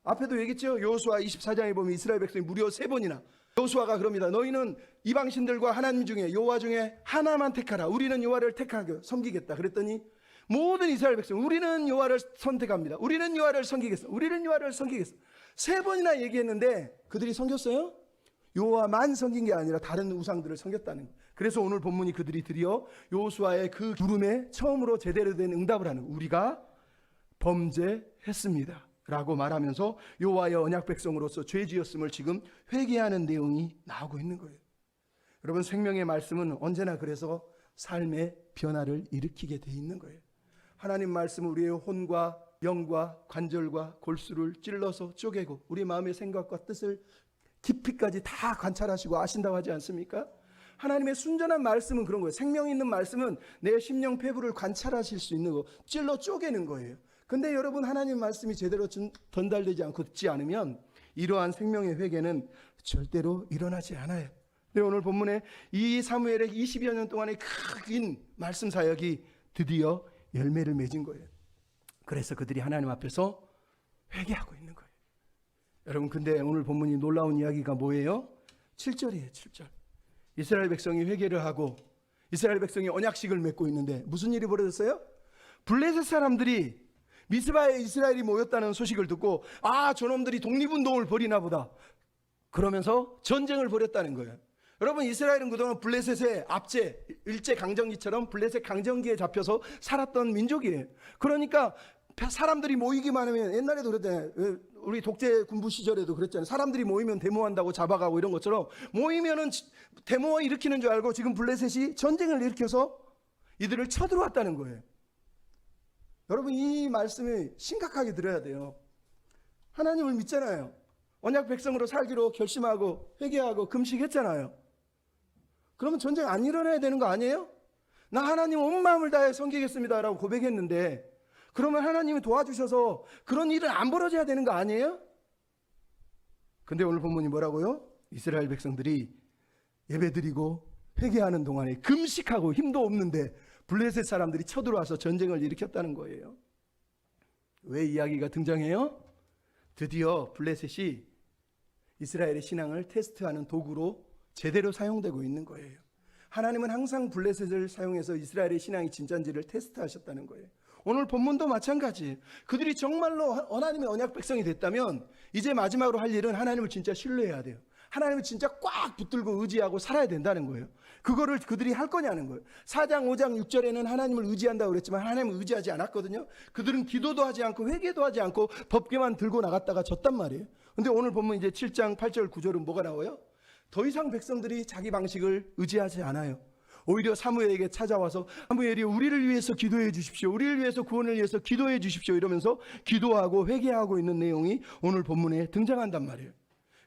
앞에도 얘기했죠. 여호수아 24장에 보면 이스라엘 백성이 무려 3번이나 여호수아가 그럽니다. 너희는 이방신들과 하나님 중에 여호와 중에 하나만 택하라. 우리는 여호와를 택하고 섬기겠다. 그랬더니 모든 이스라엘 백성 우리는 여호와를 선택합니다. 우리는 여호와를 섬기겠어. 우리는 여호와를 섬기겠어. 3번이나 얘기했는데 그들이 섬겼어요? 여호와만 섬긴 게 아니라 다른 우상들을 섬겼다는 거예요. 그래서 오늘 본문이 그들이 드디어 여호수아의 그 부름에 처음으로 제대로 된 응답을 하는 거예요. 우리가 범죄했습니다 라고 말하면서 여호와의 언약 백성으로서 죄지었음을 지금 회개하는 내용이 나오고 있는 거예요. 여러분 생명의 말씀은 언제나 그래서 삶의 변화를 일으키게 돼 있는 거예요. 하나님 말씀은 우리의 혼과 영과 관절과 골수를 찔러서 쪼개고 우리 마음의 생각과 뜻을 깊이까지 다 관찰하시고 아신다고 하지 않습니까? 하나님의 순전한 말씀은 그런 거예요. 생명 있는 말씀은 내 심령 폐부를 관찰하실 수 있는 거, 찔러 쪼개는 거예요. 근데 여러분 하나님 말씀이 제대로 전달되지 않고 듣지 않으면 이러한 생명의 회개는 절대로 일어나지 않아요. 근데 오늘 본문에 이 사무엘의 20여 년 동안의 긴 말씀 사역이 드디어 열매를 맺은 거예요. 그래서 그들이 하나님 앞에서 회개하고 있는 거예요. 여러분 근데 오늘 본문이 놀라운 이야기가 뭐예요? 7절이에요. 7절. 이스라엘 백성이 회개를 하고 이스라엘 백성이 언약식을 맺고 있는데 무슨 일이 벌어졌어요? 블레셋 사람들이 미스바에 이스라엘이 모였다는 소식을 듣고 아 저놈들이 독립운동을 벌이나 보다 그러면서 전쟁을 벌였다는 거예요. 여러분 이스라엘은 그동안 블레셋의 압제 일제강점기처럼 블레셋 강점기에 잡혀서 살았던 민족이에요. 그러니까 사람들이 모이기만 하면 옛날에도 그랬잖아요. 우리 독재 군부 시절에도 그랬잖아요. 사람들이 모이면 데모한다고 잡아가고 이런 것처럼 모이면은 데모 일으키는 줄 알고 지금 블레셋이 전쟁을 일으켜서 이들을 쳐들어왔다는 거예요. 여러분 이 말씀을 심각하게 들어야 돼요. 하나님을 믿잖아요. 언약 백성으로 살기로 결심하고 회개하고 금식했잖아요. 그러면 전쟁 안 일어나야 되는 거 아니에요? 나 하나님 온 마음을 다해 섬기겠습니다 라고 고백했는데 그러면 하나님이 도와주셔서 그런 일은 안 벌어져야 되는 거 아니에요? 근데 오늘 본문이 뭐라고요? 이스라엘 백성들이 예배드리고 회개하는 동안에 금식하고 힘도 없는데 블레셋 사람들이 쳐들어와서 전쟁을 일으켰다는 거예요. 왜 이야기가 등장해요? 드디어 블레셋이 이스라엘의 신앙을 테스트하는 도구로 제대로 사용되고 있는 거예요. 하나님은 항상 블레셋을 사용해서 이스라엘의 신앙이 진짜인지를 테스트하셨다는 거예요. 오늘 본문도 마찬가지예요. 그들이 정말로 하나님의 언약 백성이 됐다면 이제 마지막으로 할 일은 하나님을 진짜 신뢰해야 돼요. 하나님을 진짜 꽉 붙들고 의지하고 살아야 된다는 거예요. 그거를 그들이 할 거냐는 거예요. 4장 5장 6절에는 하나님을 의지한다고 그랬지만 하나님을 의지하지 않았거든요. 그들은 기도도 하지 않고 회개도 하지 않고 법궤만 들고 나갔다가 졌단 말이에요. 근데 오늘 보면 이제 7장 8절 9절은 뭐가 나와요? 더 이상 백성들이 자기 방식을 의지하지 않아요. 오히려 사무엘에게 찾아와서 사무엘이 우리를 위해서 기도해 주십시오. 우리를 위해서 구원을 위해서 기도해 주십시오. 이러면서 기도하고 회개하고 있는 내용이 오늘 본문에 등장한단 말이에요.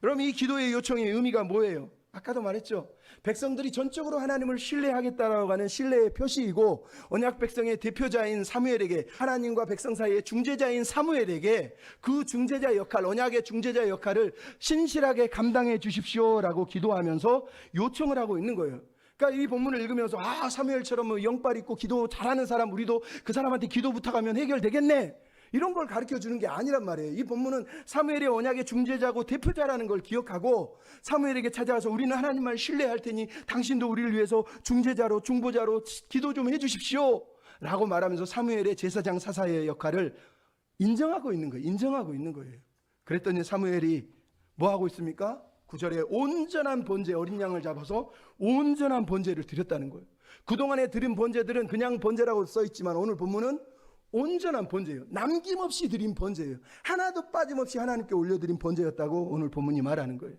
그럼 이 기도의 요청의 의미가 뭐예요? 아까도 말했죠. 백성들이 전적으로 하나님을 신뢰하겠다라고 하는 신뢰의 표시이고 언약 백성의 대표자인 사무엘에게 하나님과 백성 사이의 중재자인 사무엘에게 그 중재자 역할, 언약의 중재자 역할을 신실하게 감당해 주십시오라고 기도하면서 요청을 하고 있는 거예요. 그러니까 이 본문을 읽으면서 사무엘처럼 뭐 영빨 있고 기도 잘하는 사람 우리도 그 사람한테 기도 부탁하면 해결되겠네 이런 걸 가르쳐 주는 게 아니란 말이에요. 이 본문은 사무엘의 언약의 중재자고 대표자라는 걸 기억하고 사무엘에게 찾아와서 우리는 하나님만 신뢰할 테니 당신도 우리를 위해서 중재자로 중보자로 기도 좀 해주십시오 라고 말하면서 사무엘의 제사장 사사의 역할을 인정하고 있는 거예요. 그랬더니 사무엘이 뭐 하고 있습니까? 9절에 온전한 번제 어린 양을 잡아서 온전한 번제를 드렸다는 거예요. 그동안에 드린 번제들은 그냥 번제라고 써있지만 오늘 본문은 온전한 번제예요. 남김없이 드린 번제예요. 하나도 빠짐없이 하나님께 올려드린 번제였다고 오늘 본문이 말하는 거예요.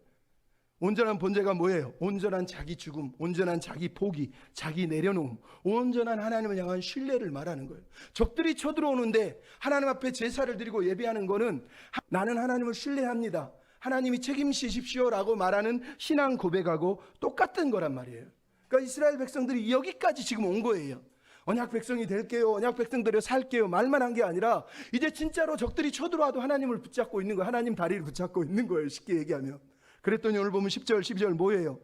온전한 번제가 뭐예요? 온전한 자기 죽음, 온전한 자기 포기, 자기 내려놓음, 온전한 하나님을 향한 신뢰를 말하는 거예요. 적들이 쳐들어오는데 하나님 앞에 제사를 드리고 예배하는 거는 나는 하나님을 신뢰합니다, 하나님이 책임지십시오라고 말하는 신앙 고백하고 똑같은 거란 말이에요. 그러니까 이스라엘 백성들이 여기까지 지금 온 거예요. 언약 백성이 될게요, 언약 백성들을 살게요 말만 한 게 아니라 이제 진짜로 적들이 쳐들어와도 하나님을 붙잡고 있는 거예요. 하나님 다리를 붙잡고 있는 거예요, 쉽게 얘기하면. 그랬더니 오늘 보면 10절 12절 뭐예요?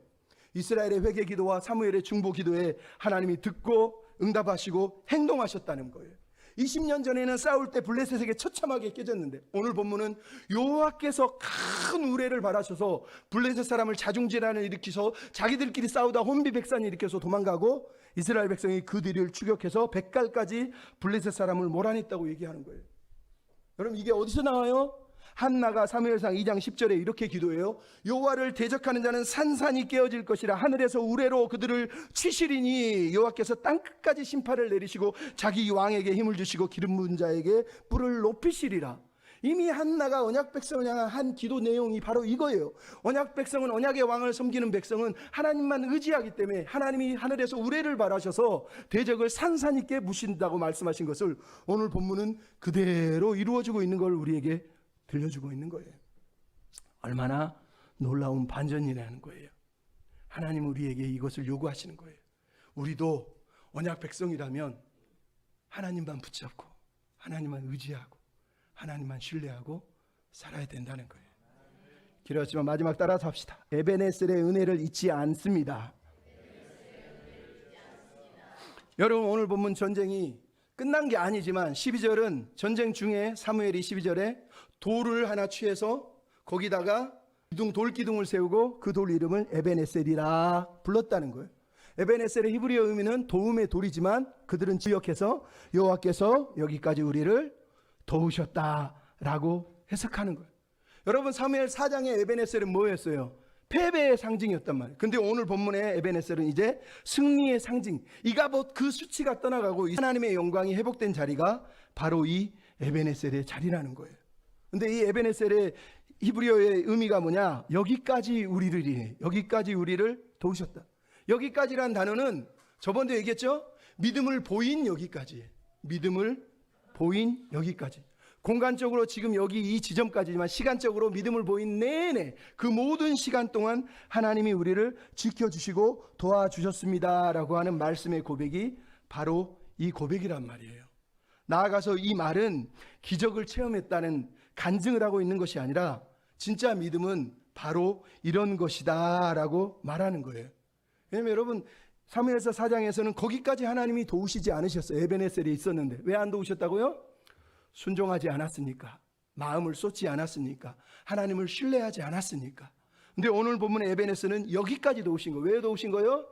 이스라엘의 회개 기도와 사무엘의 중보 기도에 하나님이 듣고 응답하시고 행동하셨다는 거예요. 20년 전에는 싸울 때 블레셋에게 처참하게 깨졌는데 오늘 본문은 여호와께서 큰 우레를 바라셔서 블레셋 사람을 자중질환을 일으키서 자기들끼리 싸우다 혼비백산을 일으켜서 도망가고 이스라엘 백성이 그 뒤를 추격해서 백갈까지 블레셋 사람을 몰아냈다고 얘기하는 거예요. 여러분 이게 어디서 나와요? 한나가 사무엘상 2장 10절에 이렇게 기도해요. 여호와를 대적하는 자는 산산이 깨어질 것이라 하늘에서 우레로 그들을 치시리니 여호와께서 땅끝까지 심판을 내리시고 자기 왕에게 힘을 주시고 기름 부은 자에게 뿔을 높이시리라. 이미 한나가 언약 백성을 향한 한 기도 내용이 바로 이거예요. 언약 백성은, 언약의 왕을 섬기는 백성은 하나님만 의지하기 때문에 하나님이 하늘에서 우레를 바라셔서 대적을 산산이 깨부신다고 말씀하신 것을 오늘 본문은 그대로 이루어지고 있는 걸 우리에게 들려주고 있는 거예요. 얼마나 놀라운 반전이라는 거예요. 하나님 우리에게 이것을 요구하시는 거예요. 우리도 언약 백성이라면 하나님만 붙잡고 하나님만 의지하고 하나님만 신뢰하고 살아야 된다는 거예요. 길었지만 마지막 따라서 합시다. 에베네셀의 은혜를 잊지 않습니다. 여러분 오늘 본문 전쟁이 끝난 게 아니지만 12절은 전쟁 중에 사무엘이 12절에 돌을 하나 취해서 거기다가 돌기둥을 세우고 그 돌 이름을 에베네셀이라 불렀다는 거예요. 에베네셀의 히브리어 의미는 도움의 돌이지만 그들은 지역해서 여호와께서 여기까지 우리를 도우셨다라고 해석하는 거예요. 여러분 사무엘 4장의 에베네셀은 뭐였어요? 패배의 상징이었단 말이에요. 근데 오늘 본문의 에베네셀은 이제 승리의 상징. 이가봇 그 수치가 떠나가고 하나님의 영광이 회복된 자리가 바로 이 에베네셀의 자리라는 거예요. 근데 이 에베네셀의 히브리어의 의미가 뭐냐? 여기까지 우리를 도우셨다. 여기까지란 단어는 저번도 얘기했죠? 믿음을 보인 여기까지. 믿음을 보인 여기까지. 공간적으로 지금 여기 이 지점까지지만 시간적으로 믿음을 보인 내내 그 모든 시간 동안 하나님이 우리를 지켜주시고 도와주셨습니다 라고 하는 말씀의 고백이 바로 이 고백이란 말이에요. 나아가서 이 말은 기적을 체험했다는 간증을 하고 있는 것이 아니라 진짜 믿음은 바로 이런 것이다 라고 말하는 거예요. 왜냐면 여러분 사무엘서 4장에서는 거기까지 하나님이 도우시지 않으셨어요. 에베네셀이 있었는데 왜 안 도우셨다고요? 순종하지 않았으니까, 마음을 쏟지 않았으니까, 하나님을 신뢰하지 않았으니까. 근데 오늘 본문의 에베네셀은 여기까지 도우신 거예요. 왜 도우신 거예요?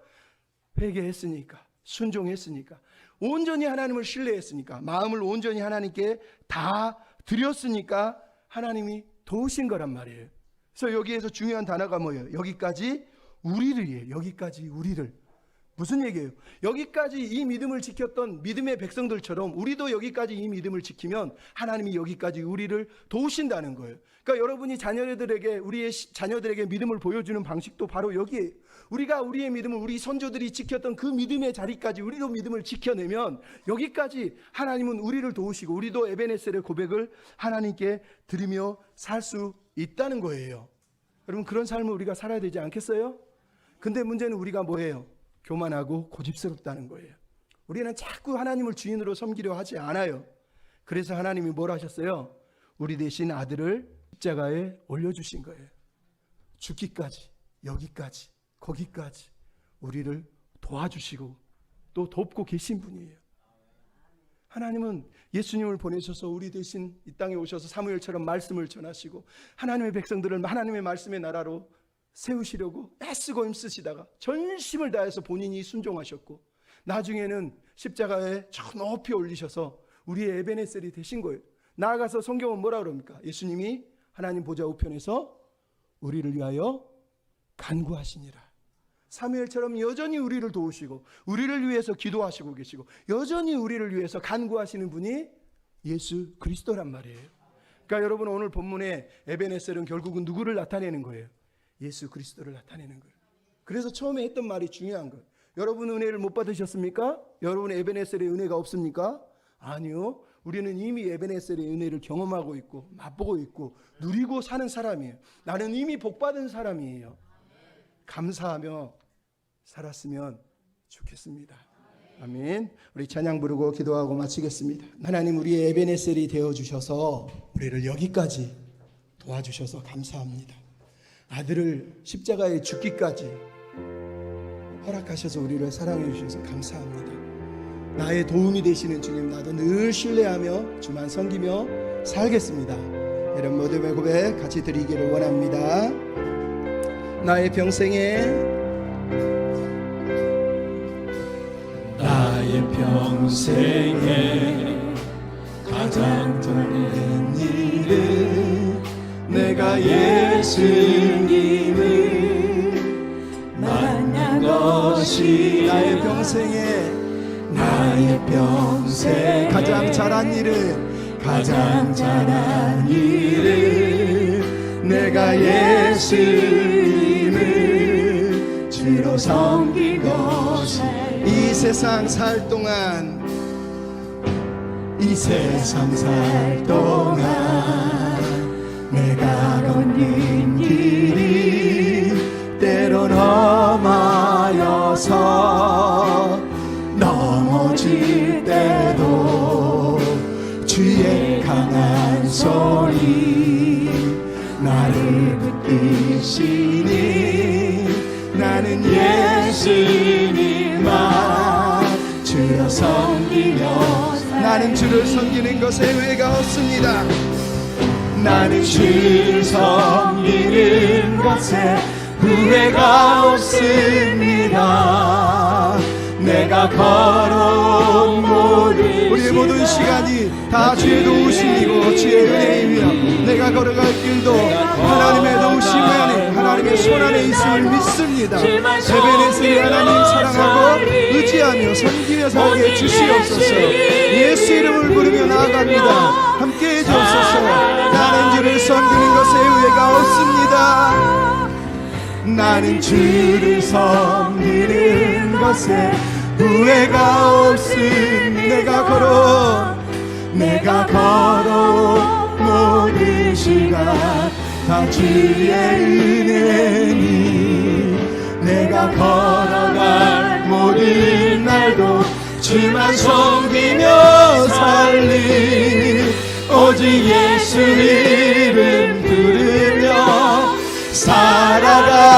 회개했으니까, 순종했으니까, 온전히 하나님을 신뢰했으니까, 마음을 온전히 하나님께 다 드렸으니까 하나님이 도우신 거란 말이에요. 그래서 여기에서 중요한 단어가 뭐예요? 여기까지 우리를이에요. 여기까지 우리를. 무슨 얘기예요? 여기까지 이 믿음을 지켰던 믿음의 백성들처럼 우리도 여기까지 이 믿음을 지키면 하나님이 여기까지 우리를 도우신다는 거예요. 그러니까 여러분이 자녀들에게, 우리의 자녀들에게 믿음을 보여주는 방식도 바로 여기에요. 우리가 우리의 믿음을, 우리 선조들이 지켰던 그 믿음의 자리까지 우리도 믿음을 지켜내면 여기까지 하나님은 우리를 도우시고 우리도 에베네셀의 고백을 하나님께 드리며 살 수 있다는 거예요. 여러분 그런 삶을 우리가 살아야 되지 않겠어요? 근데 문제는 우리가 뭐예요? 교만하고 고집스럽다는 거예요. 우리는 자꾸 하나님을 주인으로 섬기려 하지 않아요. 그래서 하나님이 뭘 하셨어요? 우리 대신 아들을 십자가에 올려주신 거예요. 죽기까지, 여기까지, 거기까지 우리를 도와주시고 또 돕고 계신 분이에요. 하나님은 예수님을 보내셔서 우리 대신 이 땅에 오셔서 사무엘처럼 말씀을 전하시고 하나님의 백성들을 하나님의 말씀의 나라로 세우시려고 애쓰고 힘쓰시다가 전심을 다해서 본인이 순종하셨고 나중에는 십자가에 저 높이 올리셔서 우리의 에베네셀이 되신 거예요. 나아가서 성경은 뭐라 그럽니까? 예수님이 하나님 보좌 우편에서 우리를 위하여 간구하시니라. 사무엘처럼 여전히 우리를 도우시고 우리를 위해서 기도하시고 계시고 여전히 우리를 위해서 간구하시는 분이 예수 그리스도란 말이에요. 그러니까 여러분 오늘 본문의 에베네셀은 결국은 누구를 나타내는 거예요? 예수 그리스도를 나타내는 거예요. 그래서 처음에 했던 말이 중요한 거예요. 여러분 은혜를 못 받으셨습니까? 여러분 에베네셀의 은혜가 없습니까? 아니요. 우리는 이미 에베네셀의 은혜를 경험하고 있고 맛보고 있고 누리고 사는 사람이에요. 나는 이미 복받은 사람이에요. 감사하며 살았으면 좋겠습니다. 아멘. 우리 찬양 부르고 기도하고 마치겠습니다. 하나님 우리의 에베네셀이 되어주셔서 우리를 여기까지 도와주셔서 감사합니다. 아들을 십자가에 죽기까지 허락하셔서 우리를 사랑해 주셔서 감사합니다. 나의 도움이 되시는 주님 나도 늘 신뢰하며 주만 섬기며 살겠습니다. 이런 모든 고백 같이 드리기를 원합니다. 나의 평생에 가장 큰 일은 내가 예수님을 만난 것이 나의 평생에 가장 잘한 일은 내가 예수님을 주로 섬긴 것이 이 세상 살 동안 내가 걷는 길이 때론 험하여서 넘어질 때도 주의 강한 소리 나를 붙드시니 나는 예수님만 주여 섬기며 나는 주를 섬기는 것에 후회가 없습니다. 나는 주를 섬기는 것에 후회가 없습니다. 내가 걸어온 우리의 모든 시간이 다 주의 도우심이고 주의 은혜에 의하여 내가 걸어갈 길도 하나님의 도우심 안에 하나님의 손 안에 있음을 믿습니다. 에베네셀이 하나님 사랑하고 의지하며 섬기며 살게 해주시옵소서. 예수 이름을 부르며 나아갑니다. 함께해 주옵소서. 나는 주를 섬기는 것에 후회가 없습니다. 나는 주를 섬기는 것에 후회가 없습니다. 내가 걸어 모든 시간 다 주의 은혜니 내가 걸어갈 모든 날도 주만 섬기며 살리 오직 예수 이름 부르며 살아가리라.